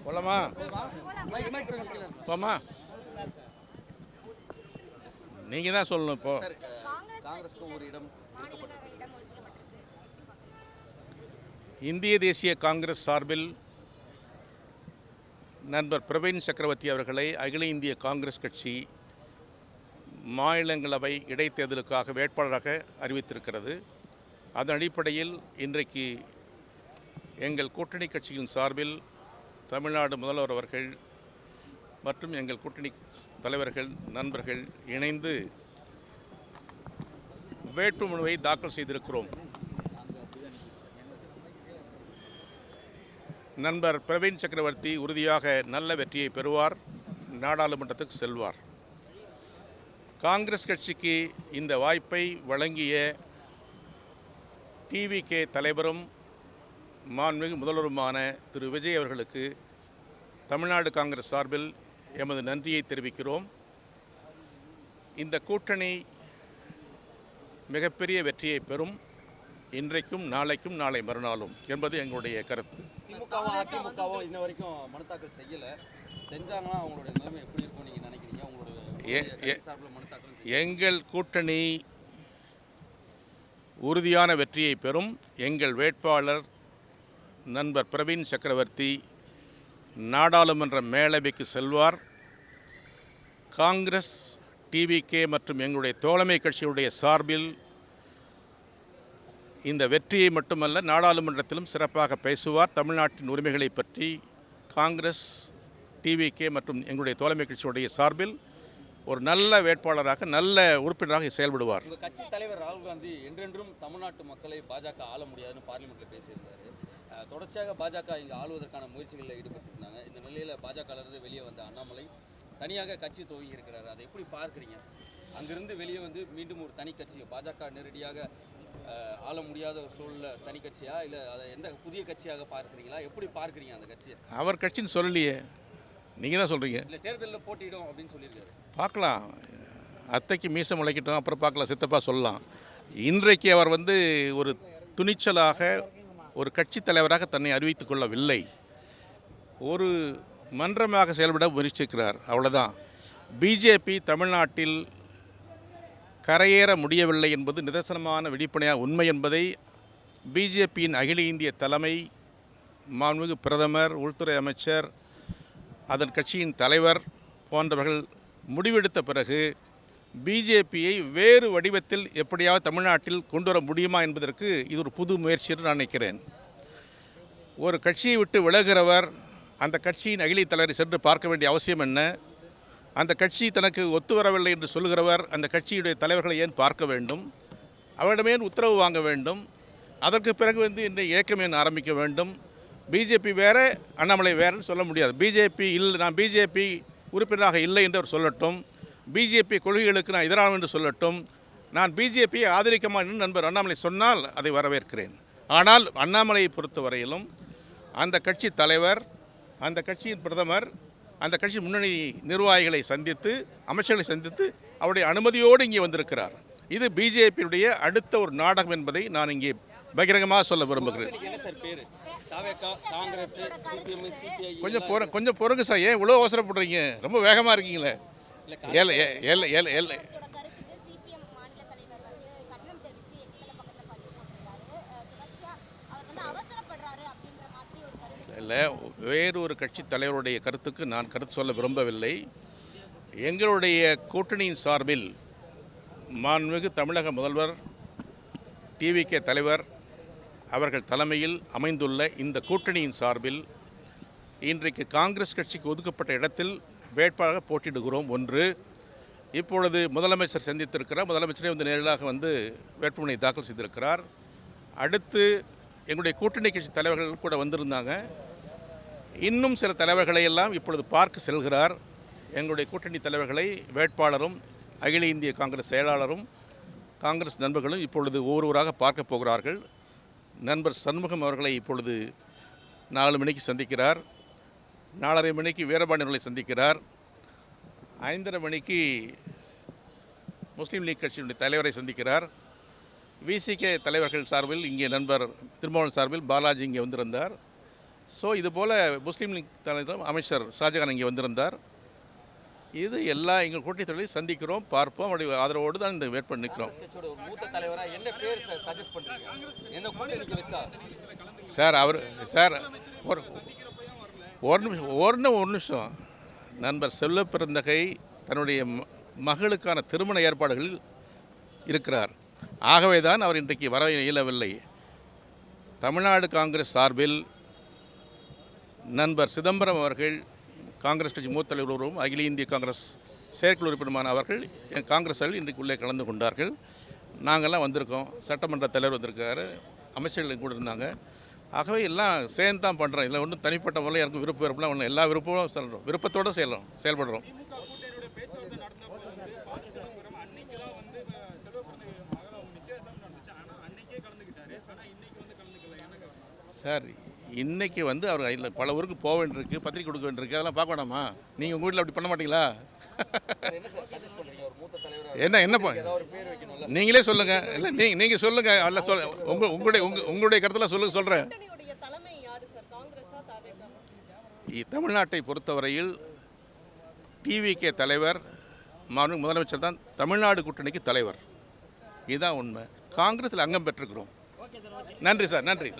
போலாமா போமா நீங்கள் தான் சொல்லணும். இப்போ இந்திய தேசிய காங்கிரஸ் சார்பில் நண்பர் பிரவீன் சக்கரவர்த்தி அவர்களை அகில இந்திய காங்கிரஸ் கட்சி மாநிலங்களவை இடைத்தேர்தலுக்காக வேட்பாளராக அறிவித்திருக்கிறது. அதன் அடிப்படையில் இன்றைக்கு எங்கள் கூட்டணி கட்சியின் சார்பில் தமிழ்நாடு முதல்வர் அவர்கள் மற்றும் எங்கள் கூட்டணி தலைவர்கள் நண்பர்கள் இணைந்து வேட்புமனுவை தாக்கல் செய்திருக்கிறோம். நண்பர் பிரவீன் சக்கரவர்த்தி உறுதியாக நல்ல வெற்றியை பெறுவார், நாடாளுமன்றத்துக்கு செல்வார். காங்கிரஸ் கட்சிக்கு இந்த வாய்ப்பை வழங்கிய டிவிகே தலைவரும் மாண்புமிகு முதல்வருமான திரு விஜய் அவர்களுக்கு தமிழ்நாடு காங்கிரஸ் சார்பில் எமது நன்றியை தெரிவிக்கிறோம். இந்த கூட்டணி மிகப்பெரிய வெற்றியை பெறும், இன்றைக்கும் நாளைக்கும் நாளை மறுநாளும் என்பது எங்களுடைய கருத்து. திமுகவும் அதிமுகவும் இன்ன வரைக்கும் மனு தாக்கல் செய்யலை, செஞ்சாங்கன்னா அவங்களுடைய நிலைமை எப்படி இருக்கும் நீங்கள் நினைக்கிறீங்க? உங்களுடைய சார்பில் மனு தாக்கல் எங்கள் கூட்டணி உறுதியான வெற்றியை பெறும். எங்கள் வேட்பாளர் நண்பர் பிரவீன் சக்கரவர்த்தி நாடாளுமன்ற மேலவைக்கு செல்வார். காங்கிரஸ், டிவிகே மற்றும் எங்களுடைய தோழமை கட்சியுடைய சார்பில் இந்த வெற்றியை மட்டுமல்ல, நாடாளுமன்றத்திலும் சிறப்பாக பேசுவார். தமிழ்நாட்டின் உரிமைகளை பற்றி காங்கிரஸ், டிவிகே மற்றும் எங்களுடைய தோழமை கட்சியுடைய சார்பில் ஒரு நல்ல வேட்பாளராக, நல்ல உறுப்பினராக செயல்படுவார். உங்கள் கட்சி தலைவர் ராகுல் காந்தி என்றென்றும் தமிழ்நாட்டு மக்களை பாஜக ஆள முடியாதுன்னு பார்லிமெண்ட்டில் பேசியிருந்தார். தொடர்ச்சியாக பாஜக இங்கே ஆளுவதற்கான முயற்சிகளில் ஈடுபட்டிருந்தாங்க. இந்த நிலையில் பாஜகவிலிருந்து வெளியே வந்த அண்ணாமலை தனியாக கட்சி துவங்கி இருக்கிறார். அதை எப்படி பார்க்குறீங்க? அங்கிருந்து வெளியே வந்து மீண்டும் ஒரு தனி கட்சி, பாஜக நேரடியாக ஆள முடியாத ஒரு சூழலில் தனி கட்சியா, இல்லை அதை எந்த புதிய கட்சியாக பார்க்குறீங்களா? எப்படி பார்க்குறீங்க அந்த கட்சியை? அவர் கட்சின்னு சொல்லலையே, நீங்கள் தான் சொல்கிறீங்க. இல்லை, தேர்தலில் போட்டியிடும் அப்படின்னு சொல்லியிருக்காரு. பார்க்கலாம், அத்தைக்கு மீசை முளைக்கட்டும், அப்புறம் பார்க்கலாம், சித்தப்பா சொல்லலாம். இன்றைக்கு அவர் வந்து ஒரு துணிச்சலாக ஒரு கட்சி தலைவராக தன்னை அறிவித்துக் கொள்ளவில்லை, ஒரு மன்றமாக செயல்பட முயற்சிக்கிறார், அவ்வளோதான். பிஜேபி தமிழ்நாட்டில் கரையேற முடியவில்லை என்பது நிதர்சனமான வெளிப்படையான உண்மை என்பதை பிஜேபியின் அகில இந்திய தலைமை, மாண்புமிகு பிரதமர், உள்துறை அமைச்சர், அதன் கட்சியின் தலைவர் போன்றவர்கள் முடிவெடுத்த பிறகு பிஜேபியை வேறு வடிவத்தில் எப்படியாவது தமிழ்நாட்டில் கொண்டு வர முடியுமா என்பதற்கு இது ஒரு புது முயற்சி என்று நான் நினைக்கிறேன். ஒரு கட்சியை விட்டு விலகிறவர் அந்த கட்சியின் அகில தலைவரை சென்று பார்க்க வேண்டிய அவசியம் என்ன? அந்த கட்சி தனக்கு ஒத்து வரவில்லை என்று சொல்கிறவர் அந்த கட்சியுடைய தலைவர்களை ஏன் பார்க்க வேண்டும்? அவரிடமே உத்தரவு வாங்க வேண்டும்? அதற்கு பிறகு வந்து இந்த இயக்கம் ஏன் ஆரம்பிக்க வேண்டும்? பிஜேபி வேறு, அண்ணாமலை வேறுன்னு சொல்ல முடியாது. பிஜேபி இல்லை, நான் பிஜேபி உறுப்பினராக இல்லை என்று அவர் சொல்லட்டும், பிஜேபி கொள்கைகளுக்கு நான் எதிரானவன் என்று சொல்லட்டும், நான் பிஜேபியை ஆதரிக்கமா என்று நண்பர் அண்ணாமலை சொன்னால் அதை வரவேற்கிறேன். ஆனால் அண்ணாமலையை பொறுத்தவரையிலும் அந்த கட்சி தலைவர், அந்த கட்சியின் பிரதமர், அந்த கட்சி முன்னணி நிர்வாகிகளை சந்தித்து, அமைச்சர்களை சந்தித்து அவருடைய அனுமதியோடு இங்கே வந்திருக்கிறார். இது பிஜேபியுடைய அடுத்த ஒரு நாடகம் என்பதை நான் இங்கே பகிரங்கமாக சொல்ல விரும்புகிறேன். கொஞ்சம் பொறுங்க சார், ஏன் இவ்வளோ அவசரப்படுறீங்க? ரொம்ப வேகமாக இருக்கீங்களே. இல்லை, வேறொரு கட்சி தலைவருடைய கருத்துக்கு நான் கருத்து சொல்ல விரும்பவில்லை. எங்களுடைய கூட்டணியின் சார்பில் மாண்புமிகு தமிழக முதல்வர், டிவிகே தலைவர் அவர்கள் தலைமையில் அமைந்துள்ள இந்த கூட்டணியின் சார்பில் இன்றைக்கு காங்கிரஸ் கட்சிக்கு ஒதுக்கப்பட்ட இடத்தில் வேட்பாளராக போட்டியிடுகிறோம். ஒன்று, இப்பொழுது முதலமைச்சர் சந்தித்திருக்கிறார், முதலமைச்சரே வந்து நேரடியாக வந்து வேட்புமனை தாக்கல் செய்திருக்கிறார். அடுத்து எங்களுடைய கூட்டணி கட்சி தலைவர்கள் கூட வந்திருந்தாங்க. இன்னும் சில தலைவர்களை எல்லாம் இப்பொழுது பார்க்க செல்கிறார். எங்களுடைய கூட்டணி தலைவர்களை வேட்பாளரும் அகில இந்திய காங்கிரஸ் செயலாளரும் காங்கிரஸ் நண்பர்களும் இப்பொழுது ஒவ்வொருவராக பார்க்க போகிறார்கள். நண்பர் சண்முகம் அவர்களை இப்பொழுது 4 மணிக்கு சந்திக்கிறார், 4:30 மணிக்கு வீரபாண்டியர்களை சந்திக்கிறார். 5:30 மணிக்கு முஸ்லீம் லீக் கட்சியினுடைய தலைவரை சந்திக்கிறார். விசிகே தலைவர்கள் சார்பில் இங்கே நண்பர் திருமாவளவன் சார்பில் பாலாஜி இங்கே வந்திருந்தார். ஸோ இதுபோல் முஸ்லீம் லீக் தலைவர் அமைச்சர் ஷாஜகான் இங்கே வந்திருந்தார். இது எல்லா எங்கள் கூட்டணி தொழிலை சந்திக்கிறோம், பார்ப்போம். அவருடைய ஆதரவோடு தான் இந்த வேட்பாளர் நிற்கிறோம். கட்சியோட ஒரு மூத்த தலைவரா என்ன பேர் சஜஸ்ட் பண்றீங்க? என்ன கூட்டணிக்கு வச்சா? சார் ஒரு நிமிஷம் நண்பர் செல்வ பிறந்தகை தன்னுடைய மகளுக்கான திருமண ஏற்பாடுகளில் இருக்கிறார். ஆகவே தான் அவர் இன்றைக்கு வர இயலவில்லை. தமிழ்நாடு காங்கிரஸ் சார்பில் நண்பர் சிதம்பரம் அவர்கள், காங்கிரஸ் கட்சி மூத்த தலைவரும் அகில இந்திய காங்கிரஸ் செயற்குழு உறுப்பினருமான அவர்கள் காங்கிரஸில் இன்றைக்கு உள்ளே கலந்து கொண்டார்கள். நாங்கள்லாம் வந்திருக்கோம். சட்டமன்ற தலைவர் வந்திருக்காரு, அமைச்சர்கள் கூட இருந்தாங்க. ஆகவே எல்லாம் சேர்ந்து தான் பண்ணுறோம். இதில் ஒன்றும் தனிப்பட்ட முறையில் எனக்கு விருப்பம்லாம் ஒன்றும், எல்லா விருப்பமும் சொல்கிறோம், விருப்பத்தோடு செயல்படுறோம். சார் இன்றைக்கி வந்து அவர் இல்லை, பல ஊருக்கு போக வேண்டியிருக்கு, பத்திரிக்கை கொடுக்க வேண்டியிருக்கு, அதெல்லாம் பார்க்க வேணாமா? நீங்கள் உங்கள் வீட்டில் அப்படி பண்ண மாட்டீங்களா? என்ன நீங்களே சொல்லுங்கள். இல்லை நீங்கள் சொல்லுங்கள். அல்ல உங்களுடைய கருத்தில் சொல்கிறேன். தமிழ்நாட்டை பொறுத்தவரையில் டிவிகே தலைவர் முதலமைச்சர் தான் தமிழ்நாடு கூட்டணிக்கு தலைவர். இதுதான் உண்மை. காங்கிரஸில் அங்கம் பெற்றிருக்கிறோம். நன்றி சார், நன்றி.